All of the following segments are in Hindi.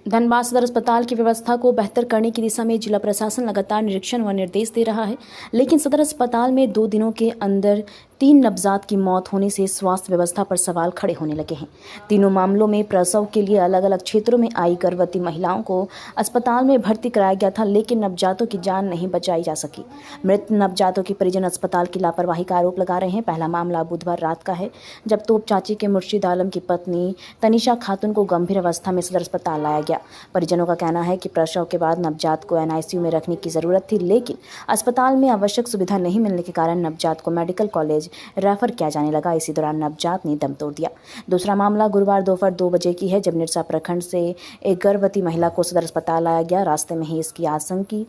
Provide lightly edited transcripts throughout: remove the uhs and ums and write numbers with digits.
धनबाद सदर अस्पताल की व्यवस्था को बेहतर करने की दिशा में जिला प्रशासन लगातार निरीक्षण व निर्देश दे रहा है, लेकिन सदर अस्पताल में 2 दिनों के अंदर 3 नवजात की मौत होने से स्वास्थ्य व्यवस्था पर सवाल खड़े होने लगे हैं। तीनों मामलों में प्रसव के लिए अलग अलग क्षेत्रों में आई गर्भवती महिलाओं को अस्पताल में भर्ती कराया गया था, लेकिन नवजातों की जान नहीं बचाई जा सकी। मृत नवजातों के परिजन अस्पताल की लापरवाही का आरोप लगा रहे हैं। पहला मामला बुधवार रात का है, जब तोप चाची के मुर्शिद आलम की पत्नी तनिषा खातून को गंभीर अवस्था में सदर अस्पताल लाया गया। परिजनों का कहना है कि प्रसव के बाद नवजात को एनआईसीयू में रखने की जरूरत थी, लेकिन अस्पताल में आवश्यक सुविधा नहीं मिलने के कारण नवजात को मेडिकल कॉलेज रेफर किया जाने लगा। इसी दौरान नवजात ने दम तोड़ दिया। दूसरा मामला गुरुवार दोपहर 2 बजे की है, जब निरसा प्रखंड से एक गर्भवती महिला को सदर अस्पताल लाया गया। रास्ते में ही इसकी आशंकी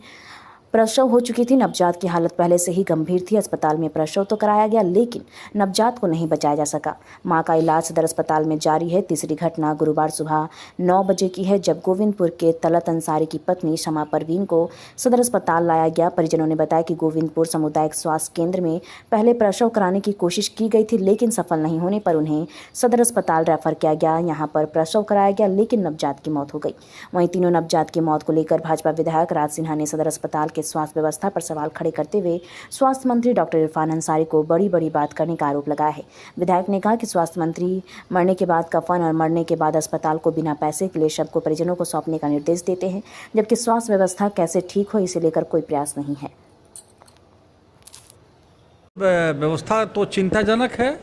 प्रसव हो चुकी थी। नवजात की हालत पहले से ही गंभीर थी। अस्पताल में प्रसव तो कराया गया, लेकिन नवजात को नहीं बचाया जा सका। मां का इलाज सदर अस्पताल में जारी है। तीसरी घटना गुरुवार सुबह 9 बजे की है, जब गोविंदपुर के तलत अंसारी की पत्नी शमा परवीन को सदर अस्पताल लाया गया। परिजनों ने बताया कि गोविंदपुर सामुदायिक स्वास्थ्य केंद्र में पहले प्रसव कराने की कोशिश की गई थी, लेकिन सफल नहीं होने पर उन्हें सदर अस्पताल रेफर किया गया। यहाँ पर प्रसव कराया गया, लेकिन नवजात की मौत हो गई। वहीं तीनों नवजात की मौत को लेकर भाजपा विधायक राज सिन्हा ने सदर अस्पताल के स्वास्थ्य व्यवस्था पर सवाल खड़े करते हुए स्वास्थ्य मंत्री डॉक्टर इरफान अंसारी को बड़ी बात करने का आरोप लगाया है। विधायक ने कहा कि स्वास्थ्य मंत्री मरने के बाद कफन और मरने के बाद अस्पताल को बिना पैसे के लिए शव को परिजनों को सौंपने का निर्देश देते हैं, जबकि स्वास्थ्य व्यवस्था कैसे ठीक हो इसे लेकर कोई प्रयास नहीं है। व्यवस्था तो चिंताजनक है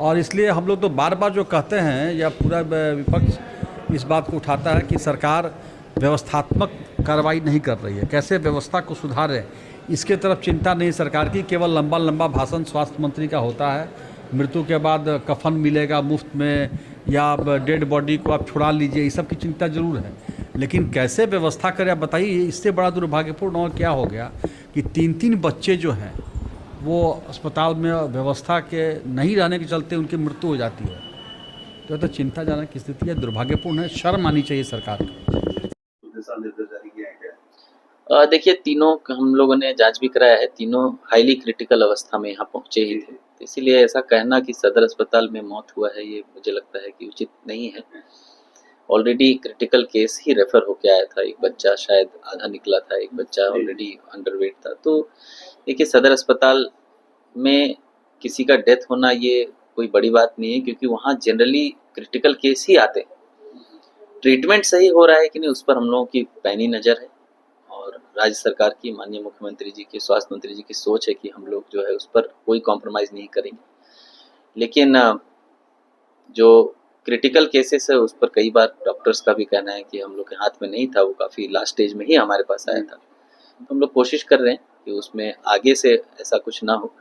और इसलिए हम लोग तो बार बार जो कहते हैं या पूरा विपक्ष इस बात को उठाता है कि सरकार व्यवस्थात्मक कार्रवाई नहीं कर रही है, कैसे व्यवस्था को सुधारें, इसके तरफ चिंता नहीं सरकार की। केवल लंबा भाषण स्वास्थ्य मंत्री का होता है। मृत्यु के बाद कफन मिलेगा मुफ्त में या डेड बॉडी को आप छुड़ा लीजिए, ये सब की चिंता जरूर है, लेकिन कैसे व्यवस्था करें आप बताइए। इससे बड़ा दुर्भाग्यपूर्ण और क्या हो गया कि 3 बच्चे जो हैं वो अस्पताल में व्यवस्था के नहीं रहने के चलते उनकी मृत्यु हो जाती है। तो चिंताजनक स्थिति है, दुर्भाग्यपूर्ण है, शर्म आनी चाहिए सरकार को। देखिए, तीनों हम लोगों ने जांच भी कराया है, तीनों हाईली क्रिटिकल अवस्था में यहाँ पहुँचे ही थे। तो इसीलिए ऐसा कहना कि सदर अस्पताल में मौत हुआ है, ये मुझे लगता है कि उचित नहीं है। ऑलरेडी क्रिटिकल केस ही रेफर होके आया था। एक बच्चा शायद आधा निकला था, एक बच्चा ऑलरेडी अंडरवेट था। तो देखिए, सदर अस्पताल में किसी का डेथ होना ये कोई बड़ी बात नहीं है, क्योंकि वहाँ जनरली क्रिटिकल केस ही आते हैं। ट्रीटमेंट सही हो रहा है कि नहीं, उस पर हम लोगों की पैनी नज़र है और राज्य सरकार की, माननीय मुख्यमंत्री जी की, स्वास्थ्य मंत्री जी की सोच है कि हम लोग जो है उस पर कोई कॉम्प्रोमाइज़ नहीं करेंगे। लेकिन जो क्रिटिकल केसेस है उस पर कई बार डॉक्टर्स का भी कहना है कि हम लोग के हाथ में नहीं था, वो काफ़ी लास्ट स्टेज में ही हमारे पास आया था। तो हम लोग कोशिश कर रहे हैं कि उसमें आगे से ऐसा कुछ ना हो।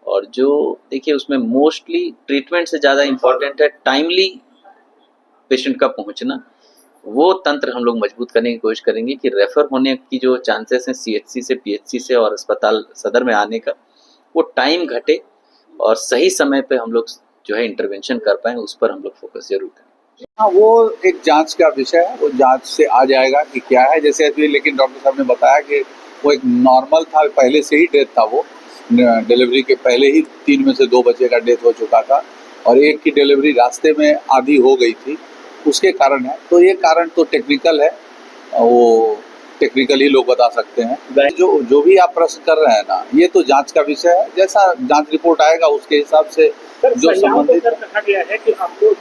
और जो देखिए, उसमें मोस्टली ट्रीटमेंट से ज़्यादा इम्पोर्टेंट है टाइमली पेशेंट का पहुँचना। वो तंत्र हम लोग मजबूत करने की कोशिश करेंगे कि रेफर होने की जो चांसेस हैं सीएचसी से, पीएचसी से और अस्पताल सदर में आने का, वो टाइम घटे और सही समय पे हम लोग जो है इंटरवेंशन कर पाएं, उस पर हम लोग फोकस जरूर करें। हाँ, वो एक जांच का विषय है, वो जांच से आ जाएगा कि क्या है। जैसे अभी लेकिन डॉक्टर साहब ने बताया कि वो एक नॉर्मल था, पहले से ही डेथ था, वो डिलीवरी के पहले ही 3 में से 2 बच्चे का डेथ हो चुका था और एक की डिलीवरी रास्ते में आधी हो गई थी, उसके कारण है। तो ये कारण तो टेक्निकल है, वो टेक्निकल ही लोग बता सकते हैं। जो भी आप प्रश्न कर रहे हैं ना, ये तो जांच का विषय है। जैसा जांच रिपोर्ट आएगा उसके हिसाब से जो संबंधित कहा गया है कि आपको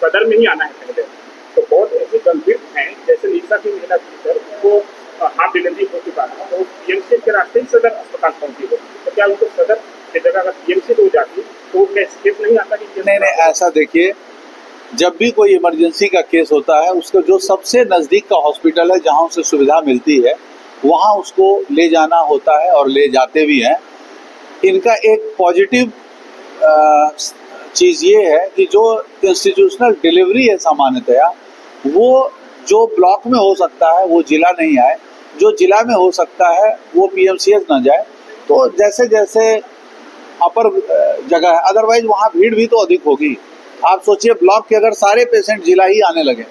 सदर में ही आना है पहले। तो बहुत ऐसे गंभीर हैं, जैसे निशा की महिला थी, वो हाफ डिलीवरी हो चुका है, वो पीएमसी के रास्ते ही सदर अस्पताल पहुंची हो, तो क्या उनको सदर की जगह अगर पीएमसी हो जाती तो केस नहीं आता? नहीं, ऐसा देखिए, जब भी कोई इमरजेंसी का केस होता है, उसको जो सबसे नज़दीक का हॉस्पिटल है जहां उसे सुविधा मिलती है, वहां उसको ले जाना होता है और ले जाते भी हैं। इनका एक पॉजिटिव चीज़ ये है कि जो इंस्टीट्यूशनल डिलीवरी है सामान्यतया, वो जो ब्लॉक में हो सकता है वो जिला नहीं आए, जो जिला में हो सकता है वो पीएमसीएच ना जाए। तो जैसे जैसे अपर जगह है, अदरवाइज वहाँ भीड़ भी तो अधिक होगी। आप सोचिए, ब्लॉक के अगर सारे पेशेंट जिला ही आने लगे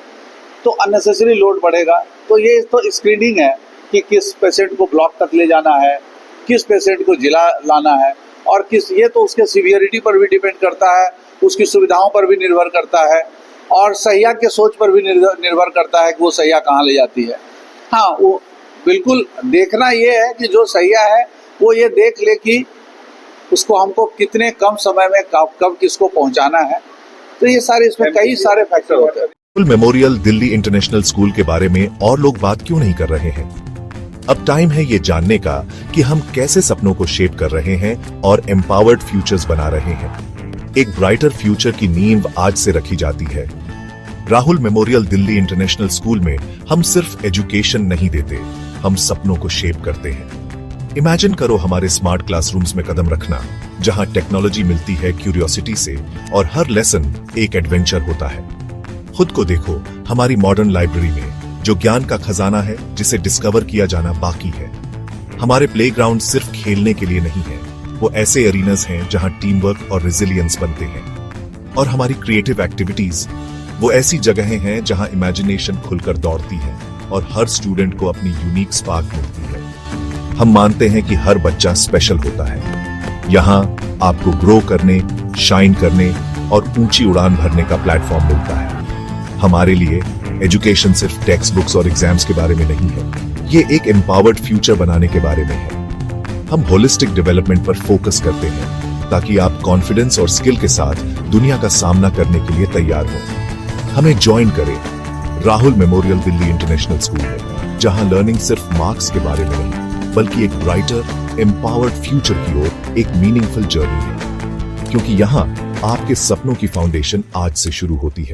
तो अननेसेसरी लोड बढ़ेगा। तो ये तो स्क्रीनिंग है कि किस पेशेंट को ब्लॉक तक ले जाना है, किस पेशेंट को जिला लाना है, और किस, ये तो उसके सीवियरिटी पर भी डिपेंड करता है, उसकी सुविधाओं पर भी निर्भर करता है। और सैया के सोच पर भी निर्भर करता है कि वो सैया कहाँ ले जाती है। हाँ, वो बिल्कुल देखना ये है कि जो सैया है वो ये देख ले कि उसको हमको कितने कम समय में कब किसको पहुंचाना है। तो ये सारे इसमें कई सारे फैक्टर होते हैं। Rahul memorial Delhi international school के बारे में और लोग बात क्यों नहीं कर रहे हैं? अब टाइम है ये जानने का कि हम कैसे सपनों को शेप कर रहे हैं और एम्पावर्ड फ्यूचर्स बना रहे हैं। एक ब्राइटर फ्यूचर की नींव आज से रखी जाती है। Rahul memorial Delhi international school में हम सिर्फ एजुकेशन नहीं देते, हम सपनों को शेप करते हैं। इमेजिन करो हमारे स्मार्ट क्लासरूम्स में कदम रखना, जहां टेक्नोलॉजी मिलती है क्यूरियोसिटी से और हर लेसन एक एडवेंचर होता है। खुद को देखो हमारी मॉडर्न लाइब्रेरी में, जो ज्ञान का खजाना है जिसे डिस्कवर किया जाना बाकी है। हमारे प्लेग्राउंड सिर्फ खेलने के लिए नहीं है, वो ऐसे एरिनास हैं जहां टीम वर्क और रेजिलियंस बनते हैं। और हमारी क्रिएटिव एक्टिविटीज वो ऐसी जगहें हैं जहां इमेजिनेशन खुलकर दौड़ती है और हर स्टूडेंट को अपनी यूनिक स्पार्क मिलती है। हम मानते हैं कि हर बच्चा स्पेशल होता है। यहाँ आपको ग्रो करने, शाइन करने और ऊंची उड़ान भरने का प्लेटफॉर्म मिलता है। हमारे लिए एजुकेशन सिर्फ टेक्स्ट बुक्स और एग्जाम्स के बारे में नहीं है, ये एक एम्पावर्ड फ्यूचर बनाने के बारे में है। हम होलिस्टिक डेवलपमेंट पर फोकस करते हैं ताकि आप कॉन्फिडेंस और स्किल के साथ दुनिया का सामना करने के लिए तैयार हो। हमें ज्वाइन करें Rahul memorial Delhi international school में, जहां लर्निंग सिर्फ मार्क्स के बारे में नहीं बल्कि एक ब्राइटर एम्पावर्ड फ्यूचर की ओर एक मीनिंगफुल जर्नी है। क्योंकि यहाँ आपके सपनों की फाउंडेशन आज से शुरू होती है।